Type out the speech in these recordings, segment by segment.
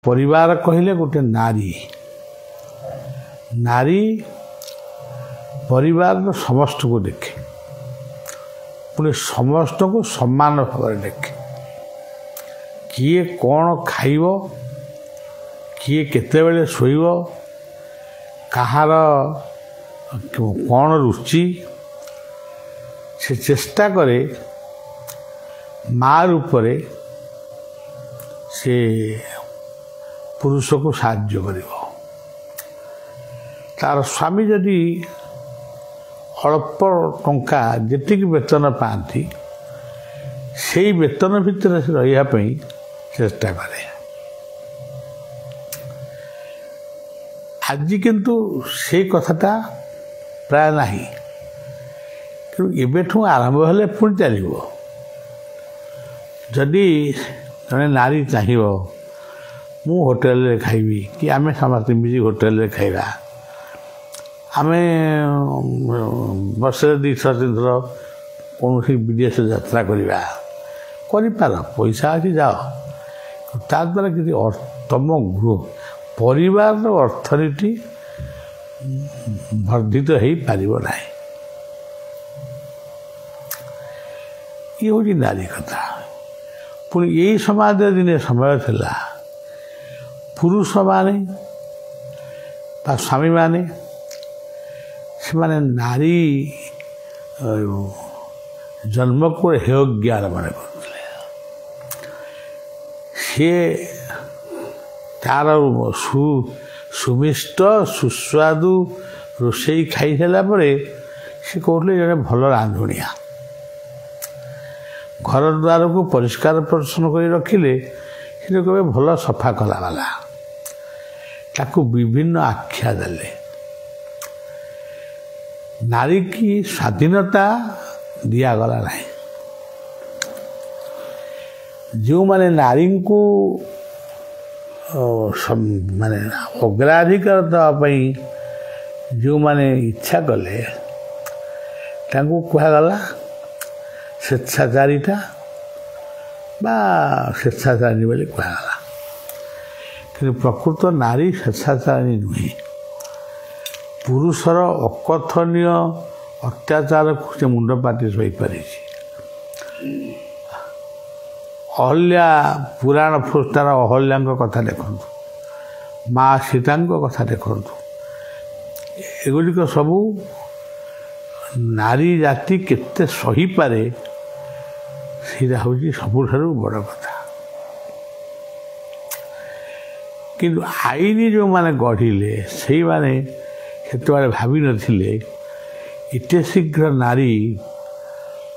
परिवार कहले गोटे नारी नारी परिवार समस्त को देखे पुणे समस्त को समान भाव देखे किए कौन खाइब किए केतेबेले शोइब कहार कौन रुचि से चेष्टा करे माँ रूपरे से पुरुष को साहाय्य कर तार स्वामी जदि अल्प टंका जी वेतन पाती से वेतन भितर से रही चेष्टा करे आज किंतु से कथाटा प्राय नहीं कि एबेठू आरंभ हेले पुणी चलो जदि जड़े नारी चाहिए मु होटेल रे खाइबी कि आमे समस्त मिली होटेल रे खाइबा आमे वर्षे 2-3 थर कौन विदेश यात्रा करवा कर पैसा अच्छी जाओ ता द्वारा कि तम गृह परिवार अर्थनीति वर्धित हो पार ना ये हूँ नारी कथा पुणी यही समाज दिन समय थिला पुरुष माने स्वामी माने से माने नारी जन्म को हेय ज्ञान माने करते सी तार सुमिष्ट सुस्वादु रोषई खाई सारा पर सी कहते जड़े भल रांधुनिया घर द्वार को परिष्कार परिच्छन्न कर रखिले से कहे भल सफा कला वाला ताकू विभिन्न आख्या देले नारी की स्वाधीनता दिगला ना जो माने नारी को माने अग्राधिकार दवाई जो माने इच्छा कले कहगला स्वेच्छाचारिता बा स्वेच्छाचारिणी बोली कहगला कि प्रकृत नारी स्वेच्छाचारिणी नुहे पुरुषर अकथनीय अत्याचार को से मुंड पाटी सही पारी अहल्या पुराण पुस्तार अहल्या कथा देखु माँ सीता कथा देखु एगुड़िक सबू नारी जाति केते सही पारे सीधा हूँ सबुठारु बड़ कथा किंतु आईन जो माने गढ़िले से माने सेतबेले भावी नथिले एते शीघ्र नारी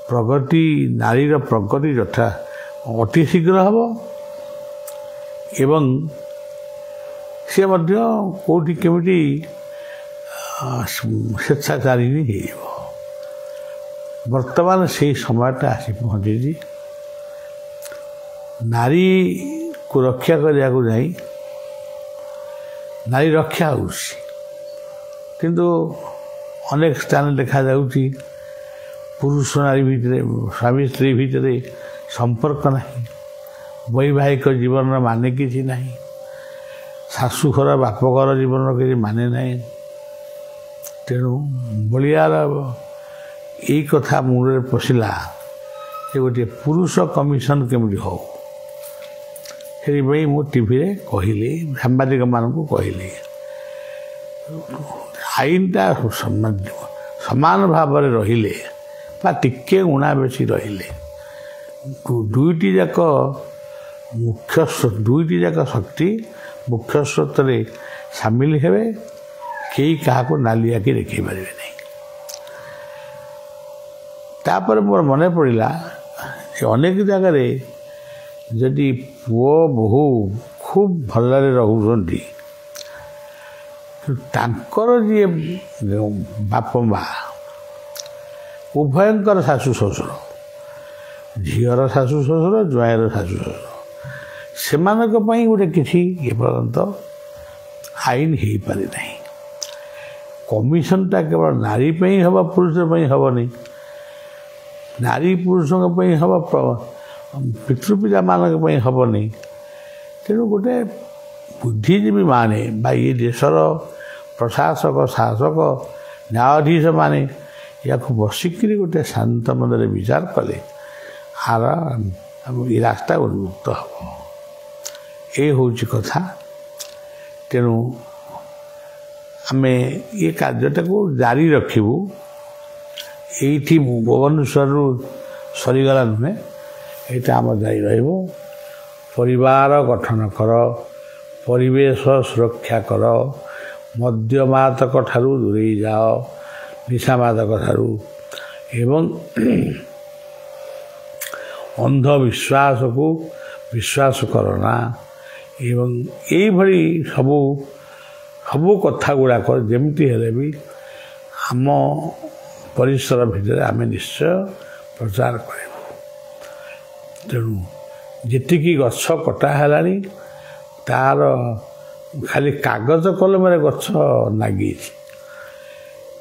प्रगति नारीर प्रगति यथा अति शीघ्र हम एवं सी कौटी केमिटी स्वेच्छाचारिणी हो वर्तमान से समयटा आसी पहुँची नारी को रक्षा करने को जाई नारी रक्षा हो किंतु अनेक स्थान देखा जाउची पुरुष नारी भितर स्वामी स्त्री भितर संपर्क नहीं वैवाहिक जीवन माने किसी नहीं शाशुघर बापघर जीवन किसी माने नहीं तेणु बलियार यही कथा मुंडे पशिला ये गोटे पुरुष कमिशन केमती हो से मु टीवी रे कहली सांबादिक मानू कहली आईनटा समान भाव रहिले टिके उणा बेसी रहिले दुईटी जाक मुख्य दुईटी जाक शक्ति मुख्य स्रोत सामिल हेबे कई क्या नाली आखि देख पारे नहीं तापर मोर मन पड़ा अनेक जगार जदि पुओ बहु खूब भलरे रहउछंती तांकर जी बाप माँ उभयंकर शाशु ससुर झीर शाशु ससुर ज्वाइर शाशु ससुर से गोटे किसी एपर्यंत आईन हो पारि ना कमिशनटा केवल नारी हम पुरुष हेनी नारी पुरुषों हम पितृपिता मानक हेनी तेणु गोटे ବୁଦ୍ଧିଜୀବୀ ମାନେ ବା ଏ ଦେଶର ପ୍ରଶାସକ ଶାସକ ନ୍ୟାୟାଧୀଶ ମାନେ ୟାକୁ ବସିକିରି ଗୋଟେ ଶାନ୍ତ ମନରେ ବିଚାର କଲେ ଏ ରାସ୍ତା ଉନ୍ମୁକ୍ତ ହେବ। ଏ ହେଉଛି କଥା। ତେଣୁ ଆମେ ଏ କାର୍ଯ୍ୟଟାକୁ ଜାରି ରଖିବୁ। ଏଇଠି ଭୁବନେଶ୍ୱରରୁ ସରିଗଲା ନୁହେଁ, ଏଇଟା ଆମ ଜାରି ରହିବ। ପରିବାର ଗଠନ କର, ପରିବେଶ ସୁରକ୍ଷା କର, ମଦ୍ୟମାଦକ ଠାରୁ ଦୂରେଇ ଯାଅ, ନିଶାମାଦକ ଠାରୁ, ଏବଂ ଅନ୍ଧବିଶ୍ୱାସକୁ ବିଶ୍ୱାସ କର ନା। ଏବଂ ଏଇଭଳି ସବୁ କଥା ଗୁଡ଼ାକ ଯେମିତି ହେଲେ ବି ଆମ ପରିସର ଭିତରେ ଆମେ ନିଶ୍ଚୟ ପ୍ରଚାର କରିବୁ। ତେଣୁ ଯେତିକି ଗଛ କଟା ହେଲାଣି ତାର ଖାଲି କାଗଜ କଲମରେ ଗଛ ଲାଗିଛି,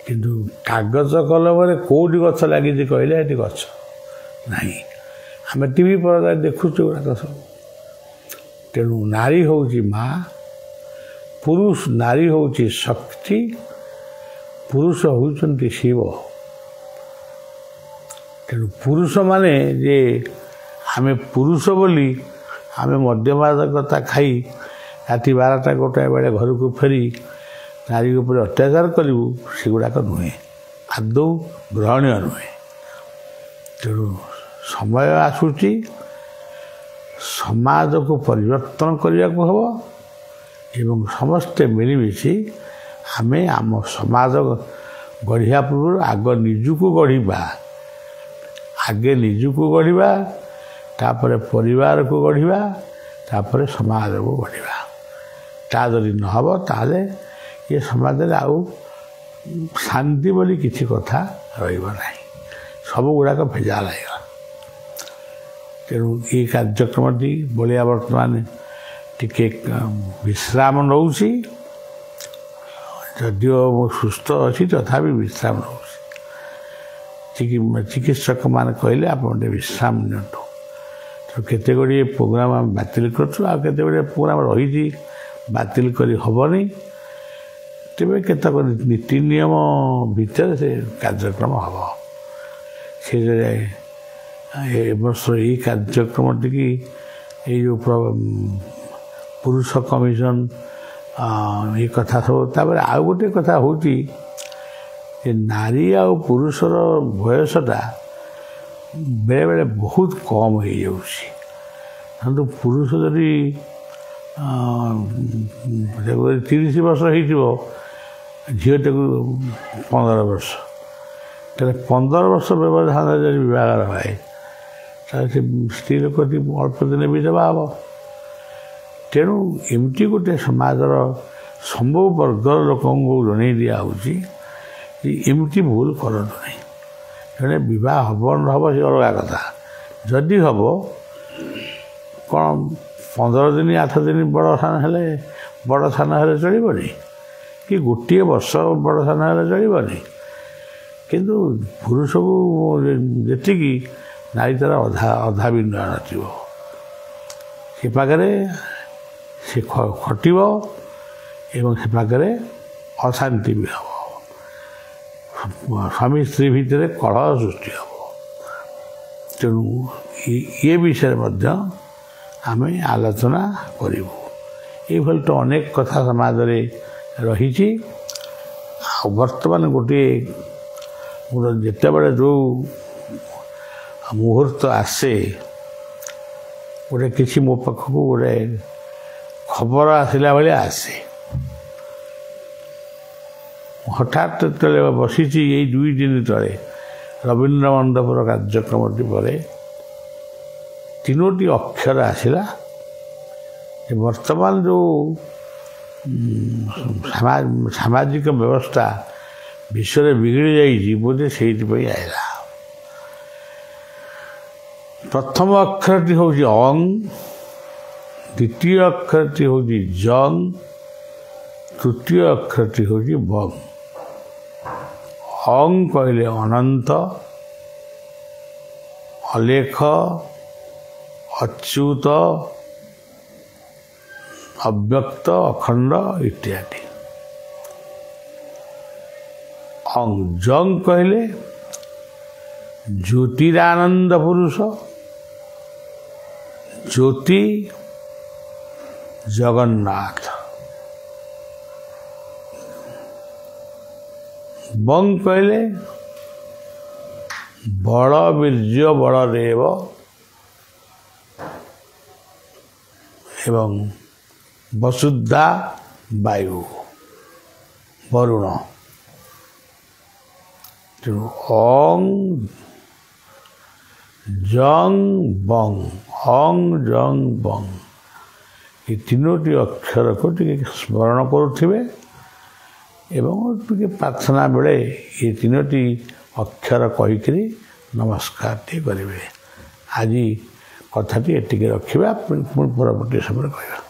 କିନ୍ତୁ କାଗଜ କଲମରେ କେଉଁଠି ଗଛ ଲାଗିଛି କହିଲେ ଏଠି ଗଛ ନାହିଁ। ଆମେ ଟିଭି ପରଦାରେ ଦେଖୁଛୁ ଗୁଡ଼ାକ ସବୁ। ତେଣୁ ନାରୀ ହେଉଛି ମା, ନାରୀ ହେଉଛି ଶକ୍ତି, ପୁରୁଷ ହେଉଛନ୍ତି ଶିବ। ତେଣୁ ପୁରୁଷମାନେ ଯେ ଆମେ ପୁରୁଷ ବୋଲି ଆମେ ମଦ୍ୟମାଦକତା ଖାଇ ରାତି 12ଟା 1ଟା ବେଳେ ଘରକୁ ଫେରି ନାରୀ ଉପରେ ଅତ୍ୟାଚାର କରିବୁ, ସେଗୁଡ଼ାକ ନୁହେଁ, ଆଦୌ ଗ୍ରହଣୀୟ ନୁହେଁ। ତେଣୁ ସମୟ ଆସୁଛି ସମାଜକୁ ପରିବର୍ତ୍ତନ କରିବାକୁ ହେବ ଏବଂ ସମସ୍ତେ ମିଳିମିଶି ଆମେ ଆମ ସମାଜ ଗଢ଼ିବା ପୂର୍ବରୁ ଆଗ ନିଜକୁ ଗଢ଼ିବା। ଆଗେ ନିଜକୁ ଗଢ଼ିବା, ତାପରେ ପରିବାରକୁ ଗଢ଼ିବା, ତାପରେ ସମାଜକୁ ଗଢ଼ିବା। ତା ଯଦି ନ ହେବ ତାହେଲେ ଏ ସମାଜରେ ଆଉ ଶାନ୍ତି ବୋଲି କିଛି କଥା ରହିବ ନାହିଁ, ସବୁଗୁଡ଼ାକ ଭେଜାଲ ହେଇଗଲା। ତେଣୁ ଏଇ କାର୍ଯ୍ୟକ୍ରମଟି ବଳିଆ ବର୍ତ୍ତମାନ ଟିକେ ବିଶ୍ରାମ ନେଉଛି। ଯଦିଓ ମୁଁ ସୁସ୍ଥ ଅଛି ତଥାପି ବିଶ୍ରାମ ନେଉଛି। ଚିକିତ୍ସକମାନେ କହିଲେ ଆପଣ ଟିକେ ବିଶ୍ରାମ ନିଅନ୍ତୁ। ତେଣୁ କେତେ ଗୁଡ଼ିଏ ପ୍ରୋଗ୍ରାମ ଆମେ ବାତିଲ କରୁଛୁ, ଆଉ କେତେ ଗୁଡ଼ିଏ ପ୍ରୋଗ୍ରାମ ରହିଛି ବାତିଲ କରି ହେବନି। ତେବେ କେତେକ ନୀତି ନିୟମ ଭିତରେ ସେ କାର୍ଯ୍ୟକ୍ରମ ହେବ। ସେ ଏ ବର୍ଷ ଏଇ କାର୍ଯ୍ୟକ୍ରମଟିକି ଏଇ ଯେଉଁ ପୁରୁଷ କମିଶନ ଏ କଥା ସବୁ। ତାପରେ ଆଉ ଗୋଟିଏ କଥା ହେଉଛି ଯେ ନାରୀ ଆଉ ପୁରୁଷର ବୟସଟା ବେଳେବେଳେ ବହୁତ କମ୍ ହେଇଯାଉଛି। କିନ୍ତୁ ପୁରୁଷ ଯଦି 30 ବର୍ଷ ହେଇଥିବ, ଝିଅଟାକୁ 15 ବର୍ଷ, ତାହେଲେ 15 ବର୍ଷ ବ୍ୟବଧାନରେ ଯଦି ବିବାହର ହୁଏ ତାହେଲେ ସେ ସ୍ତ୍ରୀ ଲୋକଟି ଅଳ୍ପ ଦିନେ ବିଧବା ହେବ। ତେଣୁ ଏମିତି ଗୋଟେ ସମାଜର ସବୁ ବର୍ଗର ଲୋକଙ୍କୁ ଜଣେଇ ଦିଆହେଉଛି ଯେ ଏମିତି ଭୁଲ କରନ୍ତୁ ନାହିଁ। ଜଣେ ବିବାହ ହେବ ନ ହେବ ସେ ଅଲଗା କଥା। ଯଦି ହେବ କ'ଣ 15 ଦିନ 8 ଦିନ ବଡ଼ ସାନ ହେଲେ ଚଳିବନି, କି ଗୋଟିଏ ବର୍ଷ ବଡ଼ ସାନ ହେଲେ ଚଳିବନି। କିନ୍ତୁ ପୁରୁଷକୁ ଯେତିକି ନାରୀ ତାର ଅଧା ବି ନଥିବ, ସେ ପାଖରେ ସେ ଖଟିବ ଏବଂ ସେ ପାଖରେ ଅଶାନ୍ତି ବି ହେବ, ସ୍ୱାମୀ ସ୍ତ୍ରୀ ଭିତରେ କଳହ ସୃଷ୍ଟି ହେବ। ତେଣୁ ଏ ବିଷୟରେ ମଧ୍ୟ ଆମେ ଆଲୋଚନା କରିବୁ। ଏଇଭଳି ତ ଅନେକ କଥା ସମାଜରେ ରହିଛି। ଆଉ ବର୍ତ୍ତମାନ ଯେତେବେଳେ ଯେଉଁ ମୁହୂର୍ତ୍ତ ଆସେ, କିଛି ମୋ ପାଖକୁ ଖବର ଆସିଲା ଭଳିଆ ଆସେ। ହଠାତ୍ ଯେତେବେଳେ ବସିଛି ଏଇ 2 ଦିନ ତଳେ ରବୀନ୍ଦ୍ର ମଣ୍ଡପର କାର୍ଯ୍ୟକ୍ରମଟି ପରେ 3ଟି ଅକ୍ଷର ଆସିଲା ଯେ ବର୍ତ୍ତମାନ ଯେଉଁ ସାମାଜିକ ବ୍ୟବସ୍ଥା ବିଶ୍ୱରେ ବିଗିଡ଼ି ଯାଇଛି ବୋଧେ ସେଇଥିପାଇଁ ଆସିଲା। ପ୍ରଥମ ଅକ୍ଷରଟି ହେଉଛି ଅଂ, ଦ୍ୱିତୀୟ ଅକ୍ଷରଟି ହେଉଛି ଜଂ, ତୃତୀୟ ଅକ୍ଷରଟି ହେଉଛି ବଂ। ଅଂ କହିଲେ ଅନନ୍ତ, ଅଲେଖ, ଅଚ୍ୟୁତ, अव्यक्त अखंड इत्यादि। जंग कहले ज्योतिरानंद पुरुष, ज्योति जगन्नाथ। बंग कहले बड़ वीर्य बड़देव एवं वसुधा वायु वरुण। तेणु अंग जंग बंग, अंग जंग बंग ये तीनोटी अक्षर को टिके स्मरण करुथिबे एवं टिके प्रार्थना बेले ये तीनोटी अक्षर कहीकि नमस्कार टे करेंगे। आज कथाटी एटिके रखा पुणी परवर्ती समय कहवा।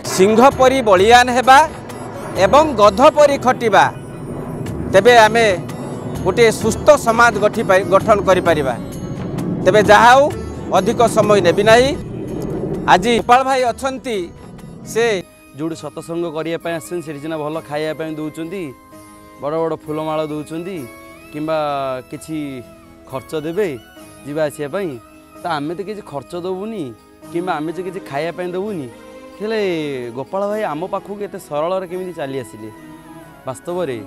सिंह परी बलियान हेबा एवं गध परी खटिबा, तेबे आमे गोटे सुस्थ समाज गठन करि परिबा। तेबे जाहाउ अधिक समय नेबि नाही। आज गोपाल भाई अछंती से जोड़ सत्संग करिया पय आछन, से जिना भल खाइया पय दउचंदी, बड़ बड़ फूलमाला दउचंदी किंबा किछि खर्च देबे जीवा आसिया पय, त आमे त किछि खर्च दबुनी किंबा आमे जे किछि खाइया पय दबुनी। हेले गोपाल भाई आम पाखु एत सरल केमी चली आसिले। वास्तव में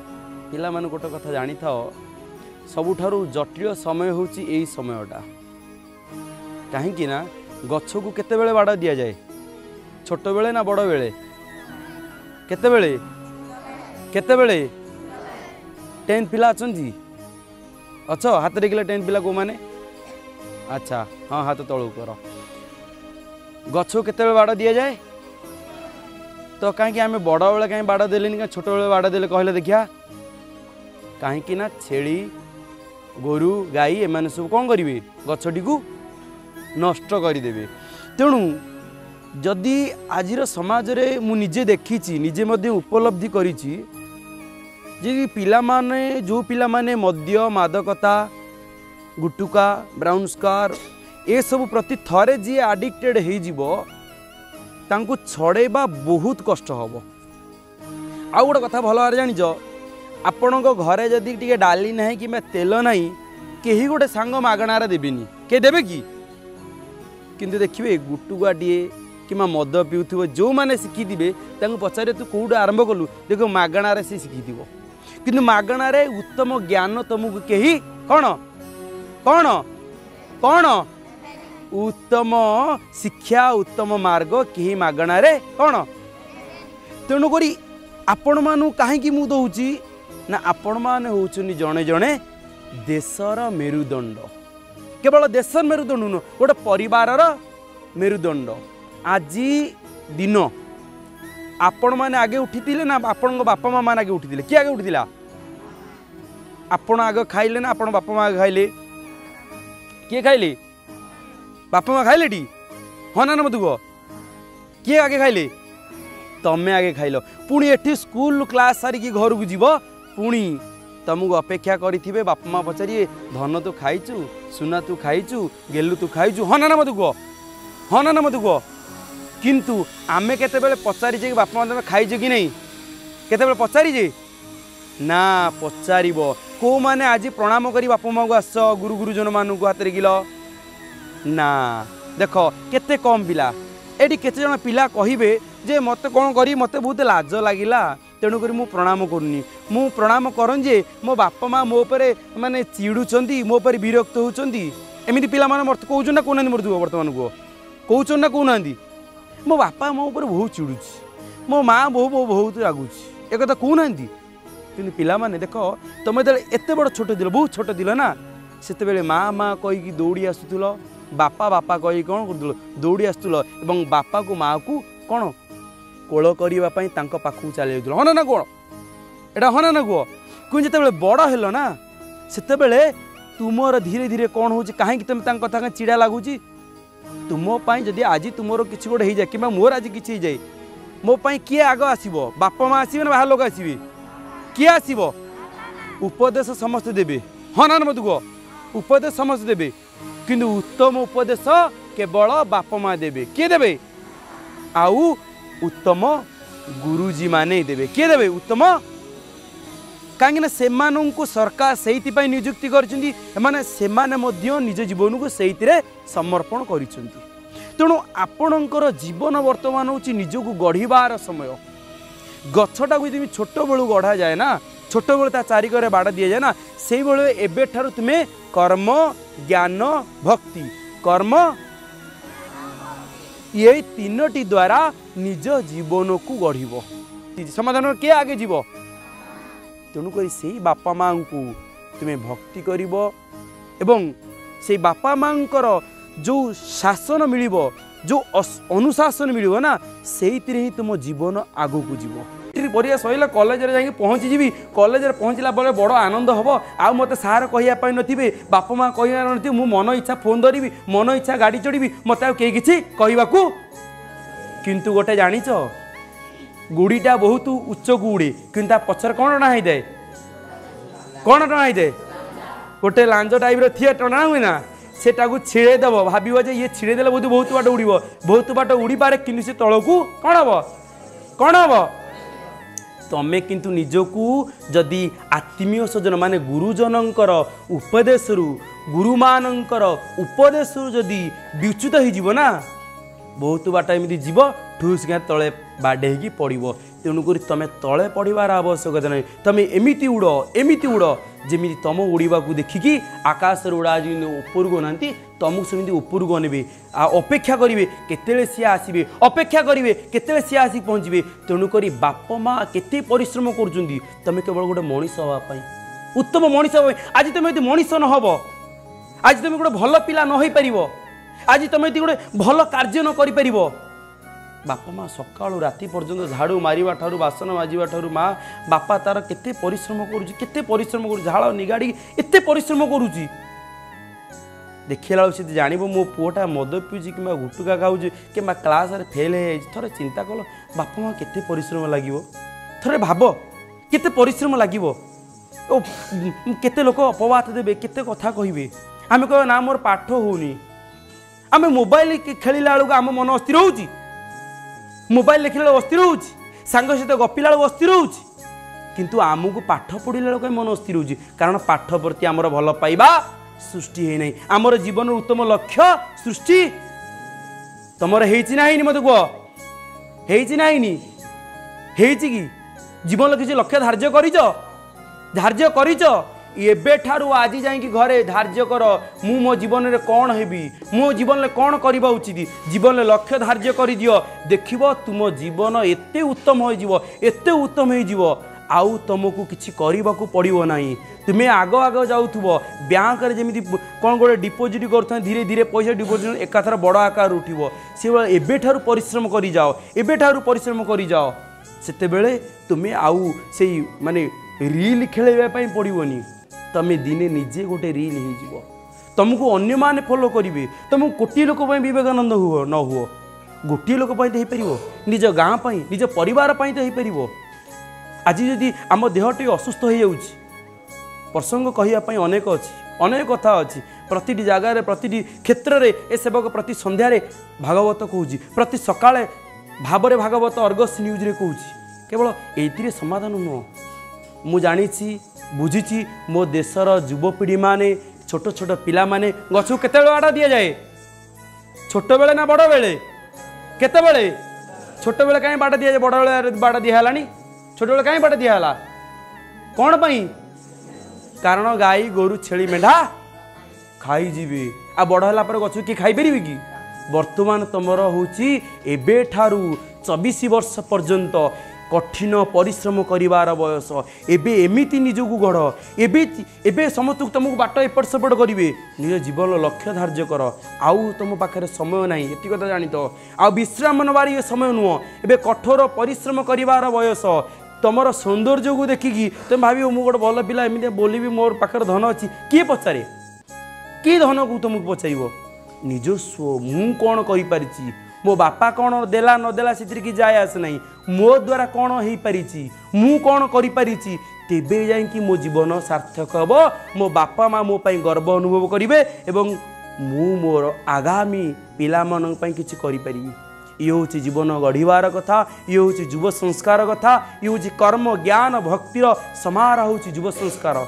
पिला मान गोटे कथा जानी था, सबुठारु जटिल समय होची एई समयटा। कहीं ना गछ को केते बेले बाड़ दिया जाए, छोट बेले ना बड़ बेले, केते बेले केते बेले 10 पिला अछंती अच्छ हाथ देखिले 10 पिला को माने। अच्छा हाँ हाथ तळु कर। गछ केते बेले बाड़ दिया जाए, तो कहीं आम बड़ बेले कहीं बाड़ देलेनी, छोट बेले बाड़ देले कहले देखिया। कहीं ना छेली गोरु गाई एमाने सब कौन करेंगे, गछटी को नष्ट करदेवे। तेणु जदि आज समाज रे मु निजे देखी, निजे मध्य उपलब्धि करिछि जे पिला माने जो पिला माने मद्य मादकता गुटुका ब्राउन स्कार ए सब प्रति थरे जी एडिक्टेड हो जीवो, तांको छड़ेबा बहुत कष्ट हम। आउ गोटे कथा भल भाव जानिछ, आपण घरे जदि टिके डाली ना कि तेल ना कहीं गोटे सांग मागणार देवेनि, के देवे कि? किंतु देखिए गुटुकाटे कि मद पिउथो जो मैंने शिखिथे पचारे तू कौट आरंभ कलु, देख मागणार से शिखि किंतु मागणार उत्तम ज्ञान तुमको कहीं कौन कौन कौन उत्तम शिक्षा उत्तम मार्ग कहीं मागणार कौन। तेणुक आपण मानु कहीं मु दौची ना आपण मैंने होचुनी जड़े जड़े देशर मेरुदंड, केवल देशर मेरुदंड नुह गोटे परिवार मेरुदंड। आज दिन आपण मैंने आगे उठी ना आपण बापा माँ मैंने आगे उठी, किए आगे उठी? आपण आगे खाइले ना आपण बापा माँ आगे खाइले? किए खाइले? बापा माँ खाइले टी? हाँ ना मत कह, किए आगे खाइले? तमें आगे खाइल। पुणी एठी स्कूल क्लास सारिकी घर को जीव, पुणी तुमको अपेक्षा करेंगे बापा माँ पचारे धन तू खाइचु, सुना तू खाइचु, गेलु तू खाइचु, हाँ ना मत कह, हाँ ना मत कह। किंतु आमे केतेबेले पचारिजे बापा माँ तुम खाइज कि नहीं, केतेबेले पचारिजे ना पचारिबो को माने आज प्रणाम करी बापा माँ को आस गुरु गुरुजन मान को हाथ गिल ना। देख केते कम पिला एटी केते जन पिला कहिबे जे मते कौन करी मते बहुत लाज लागिला, तेणुक मु प्रणाम करनी। मु प्रणाम करन जे मो बापा माँ मो पर माने चिड़ुचंदी, मो पर विरक्त होचंदी, एमिति पिला माने मत कहउछन ना कोना मरतु वर्तमान को कहउछन ना कहउनांदी मो बापा मो ऊपर बहुत चिड़ुची, मो माँ बहुत रागुची, एक कथा कहउनांदी। किंतु पिला माने देख तुम जो एत बड़ छोट दिल, बहुत छोट दिल ना, सेते बेले माँ माँ कहीकि दौड़ी आसुल, बापा बापा कही कौन कर दौड़ी आसुल एवं बापा को माँ को कौन कोल करने पाखक चली जाऊल। हाँ ना कौन एटा हाँ ना कह कि जिते बड़े बड़ हेल ना सेते बेले तुमर धीरे धीरे कौन हो कहीं तुम कथा चिड़ा लगुच तुमपाई जदि आज तुमर किसी गोटे हो जाए कि मोर आज किसी जाए मोपाई किए आग आसो बापा माँ आसवे ना बाहर लोक आसवे किए आसो उपदेश समस्ते देवे हाँ ना मत कह उपदेश समस्ते देवे किंतु उत्तम उपदेश केवल बापा माँ देवे किए देवे आउ उत्तम गुरुजी माने देवे किए देवे उत्तम कहीं से सरकार से नियुक्ति कर निज जीवन को से समर्पण कर तेणु आपणकर जीवन वर्तमान हूँ निजक गढ़वार समय गछटा को तुम छोट बेलू गढ़ा जाए ना छोट बेलू ता चारिकर बाड़ दि जाए ना से एबेठारु तुम्हें कर्म ज्ञान भक्ति कर्म ये तीनोटी द्वारा निज जीवन को गढ़ समाधान किए आगे जीव तेणुक से बापा माँ को तुम्हें भक्ति कर से बापा माँ जो शासन मिल जो अनुशासन मिल ना से ही तुम जीवन आगू को जीव पढ़िया सैला कॉलेज जाकि पहुँचीजी कॉलेज पहुँचला बेले बड़ आनंद हम आ मत सार कहवाई नथिबे बापा माँ कह न मु मन इच्छा फोन धरबी मन इच्छा गाड़ी चढ़ी मत आई किसी कहवाकू किंतु गोटे जानिच गुड़ीटा बहुत उच्च गुड़े कि पचर कौन टना होता है कौन टना होता है गोटे लांज टाइप थी टना हुए ना सेटा को छिड़ेदेव भाव ये छिड़ेदे बहुत बाट उड़ बहुत बाट उड़ी पारे कि से तल को कौन हम तमें किंतु निजकू जदि आत्मीय सज्जन माने गुरुजनकर उपदेश गुरुमानकर उपदेश जदि विच्युत हो ना बहुत बाट एमती जीव ठूस गाँ तले बाड़े पड़ो तेणुक तुम तले पड़ार आवश्यकता नहीं तुम एमती उड़ जमी तुम उड़ा को देखिकी आकाश उड़ा ऊपर को ना तुमको सेमती ऊपर को अनबे अपेक्षा करेंगे केते सी आसवे अपेक्षा करेंगे केते सी आसिक पहुँचे तेणुक बाप माँ केते परिश्रम कर तुम केवल गोटे मनीष हाँपाई उत्तम मनीष आज तुम यदि मनीष न हब आज तुम गोटे भल पिला न हो पार आज तुम यदि गोटे भल कार्य न कर बापा माँ सकाळु राति पर्यंत झाड़ू मारिबा ठारू बासन माजिबा ठारू माँ बापा तार केते परिश्रम करुची केते परिश्रम करू झाड़ निगाड़ी एते परिश्रम करुची देखला से जानव मो पुआटा मद पीऊँ कि गुटुका खाऊँ कि क्लास फेल हो थे चिंता कल बापा माँ केते परिश्रम लगे थे भाव केते परिश्रम लगे केते लोक अपवाद देवे केते कथा कहे आम कह ना मोर पाठ होनी आम मोबाइल खेलिला बेलू आम मन अस्थिर होउची मोबाइल देखला अस्थिर होउची सांग सहित गपिला अस्थिर होउची किंतु आमको पाठ पढ़िला कहीं मन अस्थिर होउची कारण पाठ प्रति आमर भल पाइबा सृष्टि है नहीं आमर जीवन उत्तम लक्ष्य सृष्टि तुमर है मत कह है कि जीवन किसी लक्ष्य धार्य कर एबेठारू आज जाइए घरे धार्य कर मु मो जीवन में कौन हेबी मो जीवन में कौन करवा उचित जीवन में लक्ष्य धार्य कर दियो देखिबो तुम जीवन एते उत्तम हो आउ तुमको किसी करने को पड़ो ना तुम्हें आग आग जाऊथुबो बैंक रे जमी कौन गोटे डिपोजिट कर धीरे धीरे पैसा डिपोजिट एकाथर बड़ आकार उठिबो से एबेठारू परिश्रम करी जाओ सेते बेले तुम्हें आउ से माने रील खेलवाई पड़ोनी तमें दिने निजे गोटे रील हो तुमको अन्य माने फॉलो करेंगे तुमको कोटी लोक विवेकानंद हुओ न हुओ गोटे लोक तो हो पार निज गाँ निज परिवार तो हो पार आज जदि आम देहटी असुस्थ हो जाऊँ प्रसंग कहवाई अनेक अच्छी अनेक कथा अच्छी प्रति जगार प्रति क्षेत्र में ए सेवक प्रति संध्यारे भागवत कहूँ प्रति सकाळे भावरे भागवत अर्गस न्यूज रे कहूँ केवल ये समाधान नुह मु जानी बुझी मो देशर युवपीढ़ी माने छोट छोट पिला माने गछ केते बाड़ दि जाए छोट बेले ना बड़ बेले केते बेले छोट बेले कहीं बाड़ दि जाए बड़ बेले बाड़ दिहलानी छोट बेले कहीं बाड़ दिहला कौन पाई कारण गाई गोरु छेली मेढ़ा खाई जीवे आ बड़ होला पर गछ कि खाई परिबे कि वर्तमान तुमर होची एबे ठारू 24 वर्ष पर्यंत कठिन परिश्रम करिवार बयस एबे एमिति निजकू गढ़ एबे समस्त तुमको बाट एपट सेपट करेंगे निज जीवन लक्ष्य धार्य कर आउ तुम पाखे समय ना ये कथा जानी तो आ विश्राम नबार ये समय नुह एबे कठोर परिश्रम करिवार बयस तुमर सौंदर्य को देखिकी तुम भाव मु गोटे भल पिला एमती बोली मोर पाखे धन अच्छी किए पचारे कि धन को तुमको पचार निजस्व मु कौन कर मो बापा कौन देला नदेला से कि जाए आस ना मो द्वारा कौन हो पारि मु कौन करी तेबे जाकि मो जीवन सार्थक हम मो बापा माँ मो पाई गर्व अनुभव करेंगे एवं मु मोर आगामी पिलामान किसी करी ये हूँ जीवन गढ़वार कथा ये हूँ युव संस्कार कथा ये हूँ कर्म ज्ञान भक्तिर समारोह हूँ युव संस्कार